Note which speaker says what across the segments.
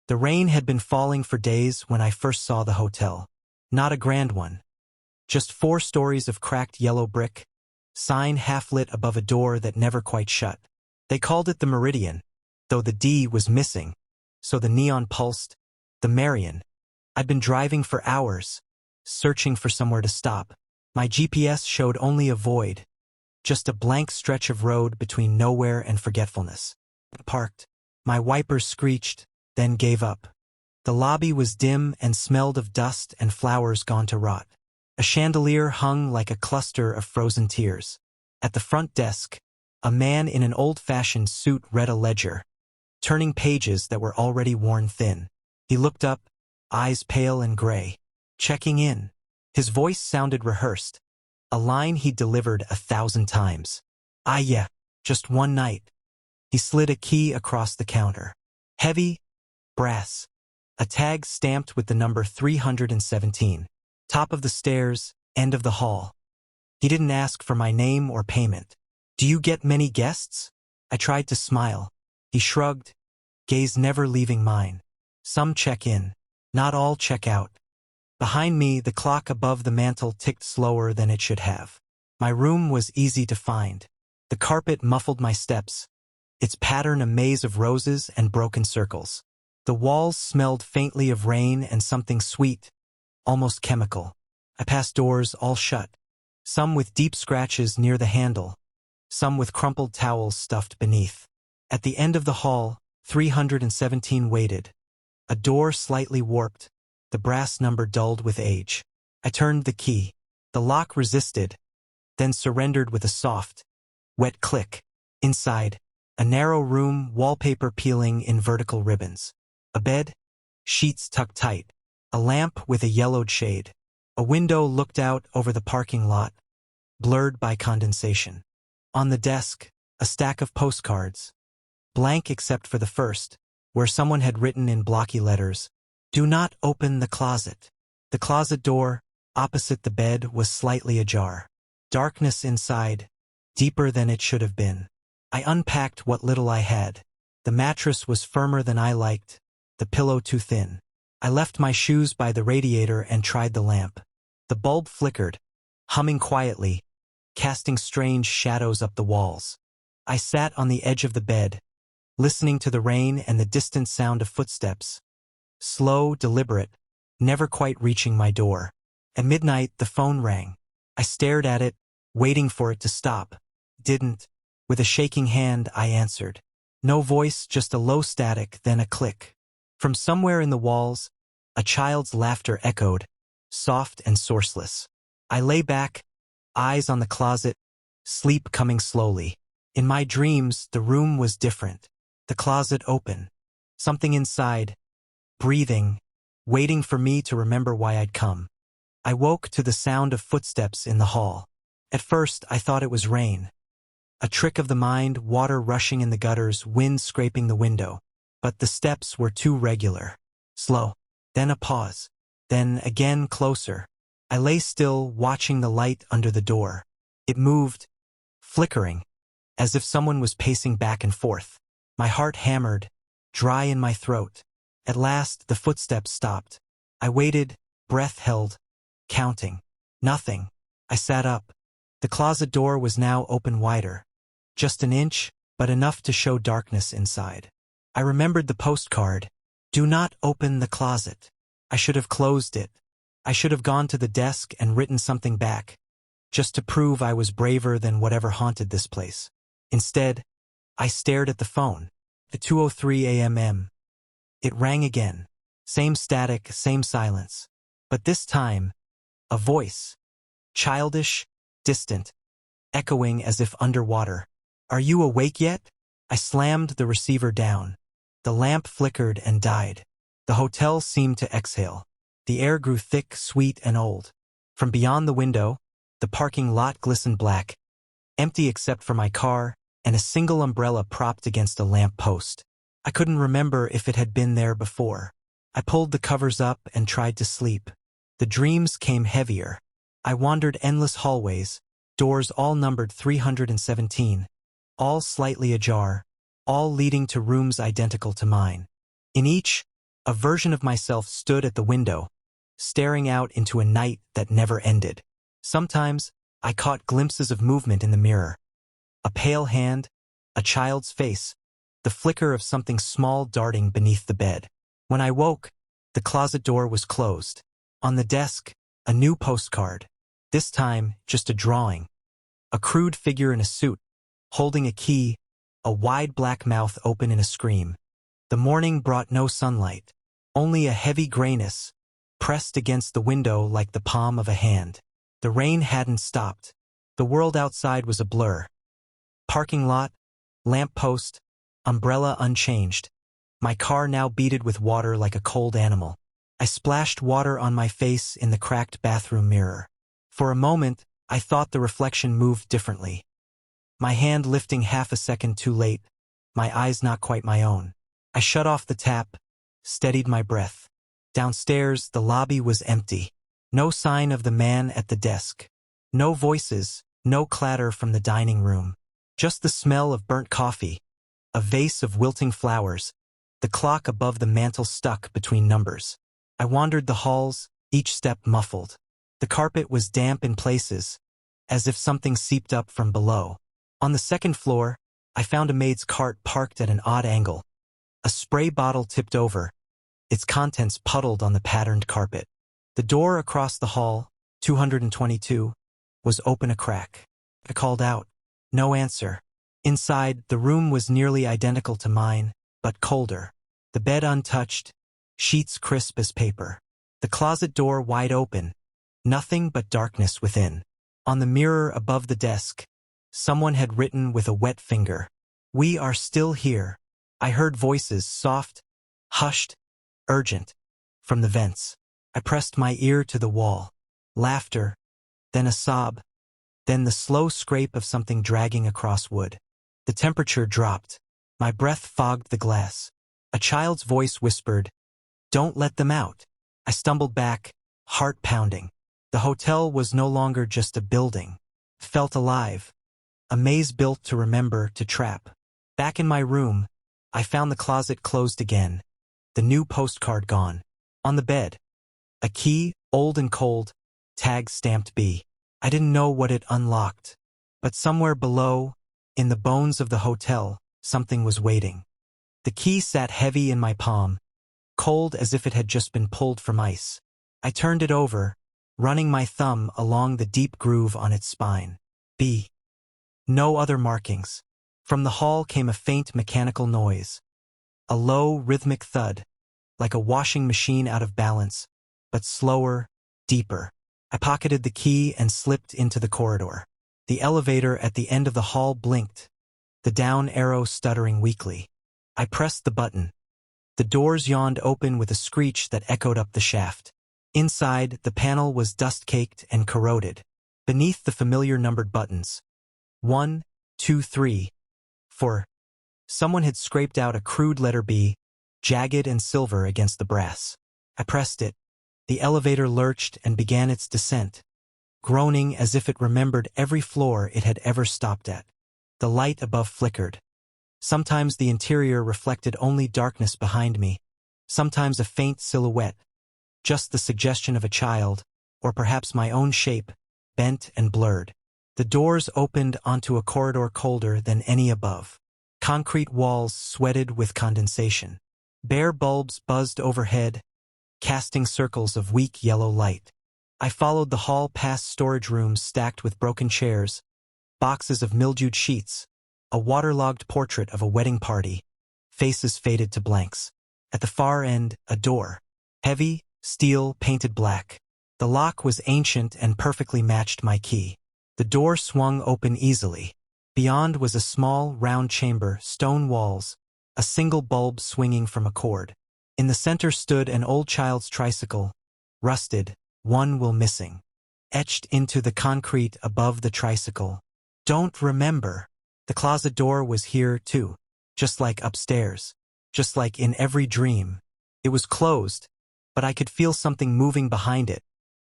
Speaker 1: The rain had been falling for days when I first saw the hotel. Not a grand one. Just 4 stories of cracked yellow brick, sign half-lit above a door that never quite shut. They called it the Meridian, though the D was missing, so the neon pulsed. The Marion. I'd been driving for hours, searching for somewhere to stop. My GPS showed only a void, just a blank stretch of road between nowhere and forgetfulness. Parked. My wipers screeched, then gave up. The lobby was dim and smelled of dust and flowers gone to rot. A chandelier hung like a cluster of frozen tears. At the front desk, a man in an old-fashioned suit read a ledger, turning pages that were already worn thin. He looked up, eyes pale and gray. Checking in. His voice sounded rehearsed, a line he'd delivered 1,000 times. Yeah, just one night. He slid a key across the counter. Heavy, brass. A tag stamped with the number 317. Top of the stairs, end of the hall. He didn't ask for my name or payment. Do you get many guests? I tried to smile. He shrugged, gaze never leaving mine. Some check in. Not all check out. Behind me, the clock above the mantel ticked slower than it should have. My room was easy to find. The carpet muffled my steps, its pattern a maze of roses and broken circles. The walls smelled faintly of rain and something sweet, almost chemical. I passed doors all shut, some with deep scratches near the handle, some with crumpled towels stuffed beneath. At the end of the hall, 317 waited. A door slightly warped, the brass number dulled with age. I turned the key. The lock resisted, then surrendered with a soft, wet click. Inside, a narrow room, wallpaper peeling in vertical ribbons. A bed, sheets tucked tight. A lamp with a yellowed shade. A window looked out over the parking lot, blurred by condensation. On the desk, a stack of postcards, blank except for the first, where someone had written in blocky letters, "Do not open the closet." The closet door, opposite the bed, was slightly ajar. Darkness inside, deeper than it should have been. I unpacked what little I had. The mattress was firmer than I liked, the pillow too thin. I left my shoes by the radiator and tried the lamp. The bulb flickered, humming quietly, casting strange shadows up the walls. I sat on the edge of the bed, listening to the rain and the distant sound of footsteps. Slow, deliberate, never quite reaching my door. At midnight, the phone rang. I stared at it, waiting for it to stop. Didn't. With a shaking hand, I answered. No voice, just a low static, then a click. From somewhere in the walls, a child's laughter echoed, soft and sourceless. I lay back, eyes on the closet, sleep coming slowly. In my dreams, the room was different. The closet open. Something inside, breathing, waiting for me to remember why I'd come. I woke to the sound of footsteps in the hall. At first, I thought it was rain. A trick of the mind, water rushing in the gutters, wind scraping the window. But the steps were too regular. Slow. Then a pause. Then again closer. I lay still, watching the light under the door. It moved, flickering, as if someone was pacing back and forth. My heart hammered, dry in my throat. At last, the footsteps stopped. I waited, breath held, counting. Nothing. I sat up. The closet door was now open wider. Just an inch, but enough to show darkness inside. I remembered the postcard. Do not open the closet. I should have closed it. I should have gone to the desk and written something back, just to prove I was braver than whatever haunted this place. Instead, I stared at the phone. At 2:03 a.m. It rang again. Same static, same silence. But this time, a voice. Childish, distant, echoing as if underwater. Are you awake yet? I slammed the receiver down. The lamp flickered and died. The hotel seemed to exhale. The air grew thick, sweet, and old. From beyond the window, the parking lot glistened black, empty except for my car and a single umbrella propped against a lamp post. I couldn't remember if it had been there before. I pulled the covers up and tried to sleep. The dreams came heavier. I wandered endless hallways, doors all numbered 317, all slightly ajar, all leading to rooms identical to mine. In each, A version of myself stood at the window, staring out into a night that never ended. Sometimes, I caught glimpses of movement in the mirror. A pale hand, a child's face, the flicker of something small darting beneath the bed. When I woke, the closet door was closed. On the desk, a new postcard. This time, just a drawing. A crude figure in a suit, holding a key, a wide black mouth open in a scream. The morning brought no sunlight, only a heavy grayness, pressed against the window like the palm of a hand. The rain hadn't stopped. The world outside was a blur. Parking lot, lamp post, umbrella unchanged. My car now beaded with water like a cold animal. I splashed water on my face in the cracked bathroom mirror. For a moment, I thought the reflection moved differently. My hand lifting half a second too late, my eyes not quite my own. I shut off the tap, steadied my breath. Downstairs, the lobby was empty. No sign of the man at the desk. No voices, no clatter from the dining room. Just the smell of burnt coffee, a vase of wilting flowers, the clock above the mantel stuck between numbers. I wandered the halls, each step muffled. The carpet was damp in places, as if something seeped up from below. On the second floor, I found a maid's cart parked at an odd angle. A spray bottle tipped over, its contents puddled on the patterned carpet. The door across the hall, 222, was open a crack. I called out. No answer. Inside, the room was nearly identical to mine, but colder. The bed untouched, sheets crisp as paper. The closet door wide open, nothing but darkness within. On the mirror above the desk, someone had written with a wet finger, "We are still here." I heard voices, soft, hushed, urgent, from the vents. I pressed my ear to the wall. Laughter, then a sob, then the slow scrape of something dragging across wood. The temperature dropped. My breath fogged the glass. A child's voice whispered, "Don't let them out." I stumbled back, heart pounding. The hotel was no longer just a building. Felt alive. A maze built to remember, to trap. Back in my room, I found the closet closed again. The new postcard gone. On the bed, a key, old and cold, tag stamped B. I didn't know what it unlocked. But somewhere below, in the bones of the hotel, something was waiting. The key sat heavy in my palm, cold as if it had just been pulled from ice. I turned it over, running my thumb along the deep groove on its spine. B. No other markings. From the hall came a faint mechanical noise. A low, rhythmic thud, like a washing machine out of balance, but slower, deeper. I pocketed the key and slipped into the corridor. The elevator at the end of the hall blinked, the down arrow stuttering weakly. I pressed the button. The doors yawned open with a screech that echoed up the shaft. Inside, the panel was dust-caked and corroded. Beneath the familiar numbered buttons, 1, 2, 3, 4. Someone had scraped out a crude letter B, jagged and silver against the brass. I pressed it. The elevator lurched and began its descent, groaning as if it remembered every floor it had ever stopped at. The light above flickered. Sometimes the interior reflected only darkness behind me, sometimes a faint silhouette, just the suggestion of a child, or perhaps my own shape, bent and blurred. The doors opened onto a corridor colder than any above. Concrete walls sweated with condensation. Bare bulbs buzzed overhead, casting circles of weak yellow light. I followed the hall past storage rooms stacked with broken chairs, boxes of mildewed sheets, a waterlogged portrait of a wedding party, faces faded to blanks. At the far end, a door. Heavy, steel, painted black. The lock was ancient and perfectly matched my key. The door swung open easily. Beyond was a small, round chamber, stone walls, a single bulb swinging from a cord. In the center stood an old child's tricycle, rusted, one wheel missing. Etched into the concrete above the tricycle, "Don't remember." The closet door was here, too, just like upstairs, just like in every dream. It was closed, but I could feel something moving behind it,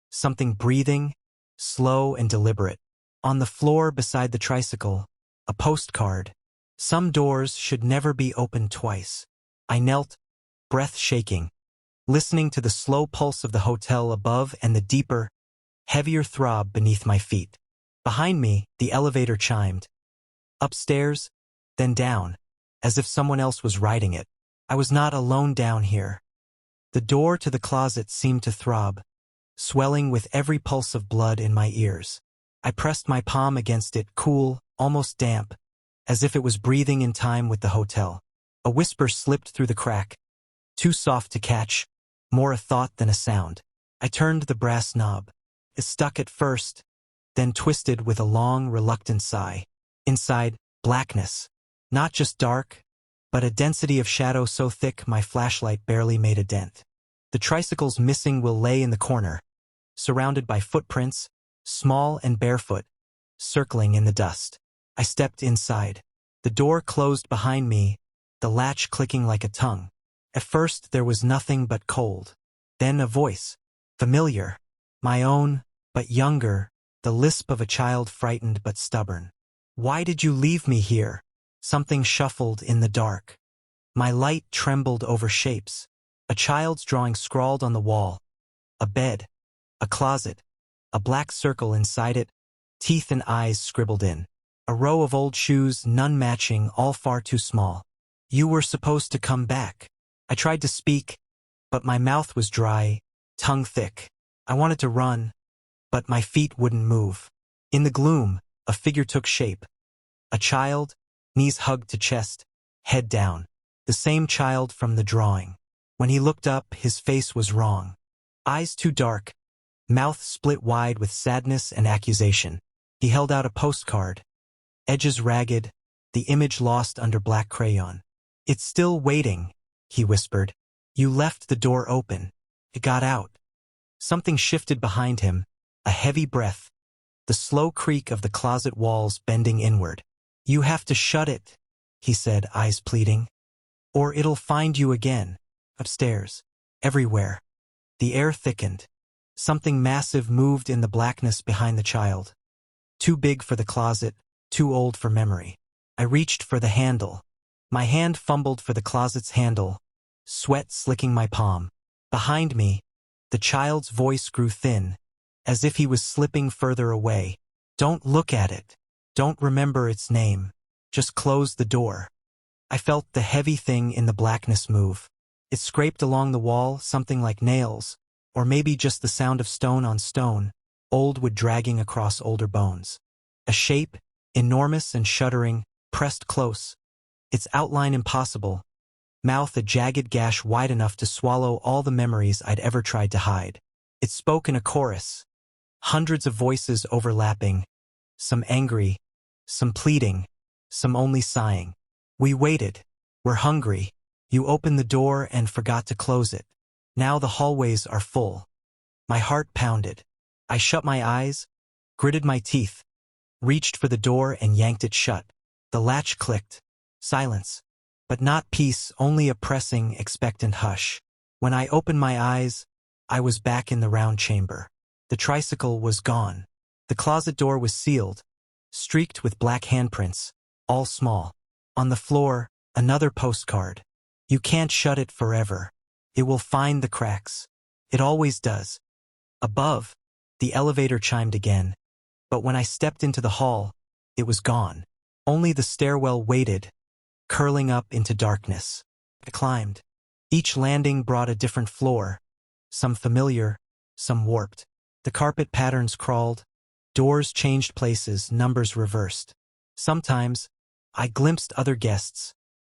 Speaker 1: something breathing, slow and deliberate. On the floor beside the tricycle, a postcard. Some doors should never be opened twice. I knelt, breath shaking. listening to the slow pulse of the hotel above and the deeper, heavier throb beneath my feet. Behind me, the elevator chimed. Upstairs, then down, as if someone else was riding it. I was not alone down here. The door to the closet seemed to throb, swelling with every pulse of blood in my ears. I pressed my palm against it, cool, almost damp, as if it was breathing in time with the hotel. A whisper slipped through the crack, too soft to catch, more a thought than a sound. I turned the brass knob. It stuck at first, then twisted with a long, reluctant sigh. Inside, blackness. Not just dark, but a density of shadow so thick my flashlight barely made a dent. The tricycle's missing wheel lay in the corner, surrounded by footprints, small and barefoot, circling in the dust. I stepped inside. The door closed behind me, the latch clicking like a tongue. At first there was nothing but cold. Then a voice, familiar, my own, but younger, the lisp of a child frightened but stubborn. Why did you leave me here? Something shuffled in the dark. My light trembled over shapes. A child's drawing scrawled on the wall. A bed. A closet. A black circle inside it. Teeth and eyes scribbled in. A row of old shoes, none matching, all far too small. You were supposed to come back. I tried to speak, but my mouth was dry, tongue thick. I wanted to run, but my feet wouldn't move. In the gloom, a figure took shape. A child, knees hugged to chest, head down. The same child from the drawing. When he looked up, his face was wrong. Eyes too dark, mouth split wide with sadness and accusation. He held out a postcard. Edges ragged, the image lost under black crayon. It's still waiting, he whispered. You left the door open. It got out. Something shifted behind him, a heavy breath, the slow creak of the closet walls bending inward. You have to shut it, he said, eyes pleading. Or it'll find you again. Upstairs. Everywhere. The air thickened. Something massive moved in the blackness behind the child. Too big for the closet, too old for memory. I reached for the handle. My hand fumbled for the closet's handle, sweat slicking my palm. Behind me, the child's voice grew thin, as if he was slipping further away. Don't look at it. Don't remember its name. Just close the door. I felt the heavy thing in the blackness move. It scraped along the wall, something like nails, or maybe just the sound of stone on stone, old wood dragging across older bones. A shape, enormous and shuddering, pressed close. Its outline impossible. Mouth a jagged gash wide enough to swallow all the memories I'd ever tried to hide. It spoke in a chorus. Hundreds of voices overlapping. Some angry, some pleading, some only sighing. We waited. We're hungry. You opened the door and forgot to close it. Now the hallways are full. My heart pounded. I shut my eyes, gritted my teeth, reached for the door and yanked it shut. The latch clicked. Silence. But not peace, only a pressing, expectant hush. When I opened my eyes, I was back in the round chamber. The tricycle was gone. The closet door was sealed, streaked with black handprints, all small. On the floor, another postcard. You can't shut it forever. It will find the cracks. It always does. Above, the elevator chimed again. But when I stepped into the hall, it was gone. Only the stairwell waited, curling up into darkness. I climbed. Each landing brought a different floor, some familiar, some warped. The carpet patterns crawled, doors changed places, numbers reversed. Sometimes, I glimpsed other guests,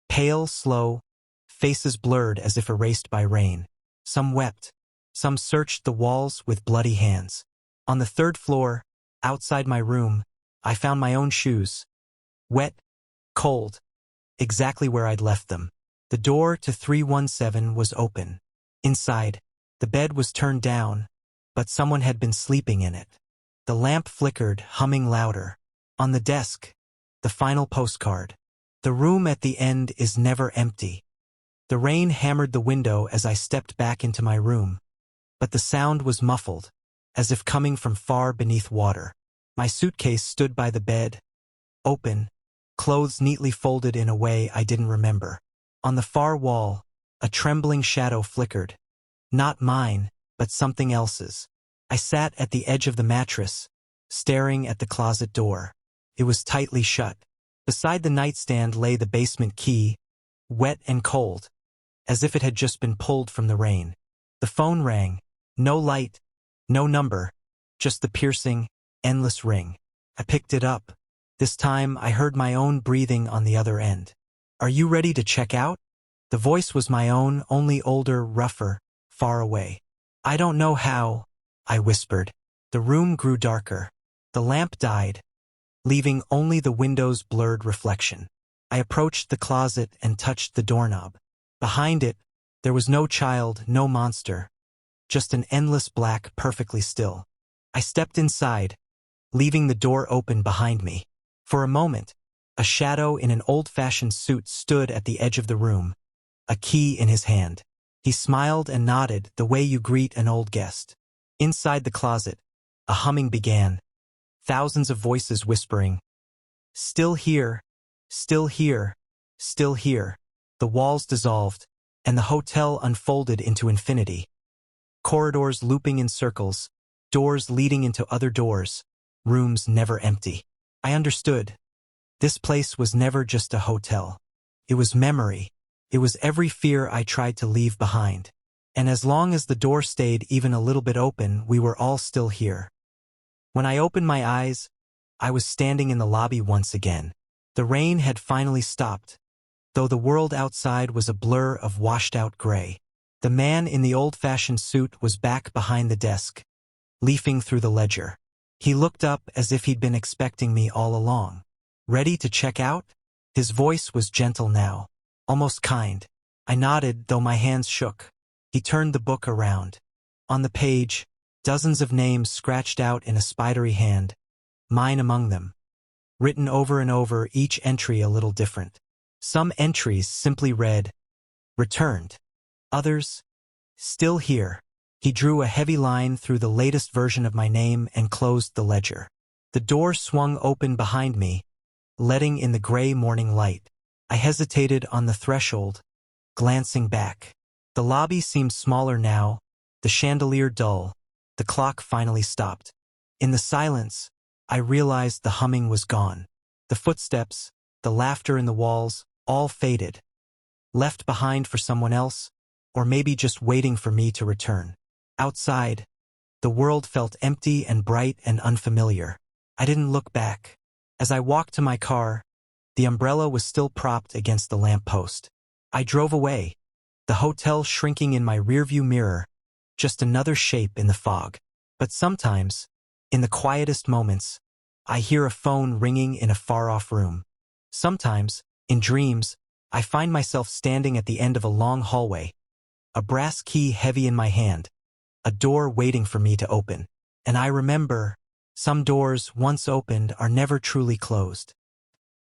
Speaker 1: pale, slow, faces blurred as if erased by rain. Some wept, some searched the walls with bloody hands. On the third floor, outside my room, I found my own shoes. Wet, cold, exactly where I'd left them. The door to 317 was open. Inside, the bed was turned down, but someone had been sleeping in it. The lamp flickered, humming louder. On the desk, the final postcard. The room at the end is never empty. The rain hammered the window as I stepped back into my room, but the sound was muffled, as if coming from far beneath water. My suitcase stood by the bed, open, clothes neatly folded in a way I didn't remember. On the far wall, a trembling shadow flickered. Not mine, but something else's. I sat at the edge of the mattress, staring at the closet door. It was tightly shut. Beside the nightstand lay the basement key, wet and cold, as if it had just been pulled from the rain. The phone rang. No light, no number, just the piercing, endless ring. I picked it up. This time I heard my own breathing on the other end. "Are you ready to check out?" The voice was my own, only older, rougher, far away. "I don't know how," I whispered. The room grew darker. The lamp died, leaving only the window's blurred reflection. I approached the closet and touched the doorknob. Behind it, there was no child, no monster, just an endless black, perfectly still. I stepped inside, leaving the door open behind me. For a moment, a shadow in an old-fashioned suit stood at the edge of the room, a key in his hand. He smiled and nodded the way you greet an old guest. Inside the closet, a humming began, thousands of voices whispering, "Still here, still here, still here." The walls dissolved, and the hotel unfolded into infinity. Corridors looping in circles, doors leading into other doors, rooms never empty. I understood. This place was never just a hotel. It was memory. It was every fear I tried to leave behind. And as long as the door stayed even a little bit open, we were all still here. When I opened my eyes, I was standing in the lobby once again. The rain had finally stopped, though the world outside was a blur of washed-out gray. The man in the old-fashioned suit was back behind the desk, leafing through the ledger. He looked up as if he'd been expecting me all along. "Ready to check out?" His voice was gentle now, almost kind. I nodded, though my hands shook. He turned the book around. On the page, dozens of names scratched out in a spidery hand, mine among them. Written over and over, each entry a little different. Some entries simply read, "Returned." Others, "Still here." He drew a heavy line through the latest version of my name and closed the ledger. The door swung open behind me, letting in the gray morning light. I hesitated on the threshold, glancing back. The lobby seemed smaller now, the chandelier dull. The clock finally stopped. In the silence, I realized the humming was gone. The footsteps, the laughter in the walls, all faded. Left behind for someone else, or maybe just waiting for me to return. Outside, the world felt empty and bright and unfamiliar. I didn't look back. As I walked to my car, the umbrella was still propped against the lamppost. I drove away, the hotel shrinking in my rearview mirror, just another shape in the fog. But sometimes, in the quietest moments, I hear a phone ringing in a far-off room. Sometimes, in dreams, I find myself standing at the end of a long hallway, a brass key heavy in my hand, a door waiting for me to open. And I remember, some doors once opened are never truly closed.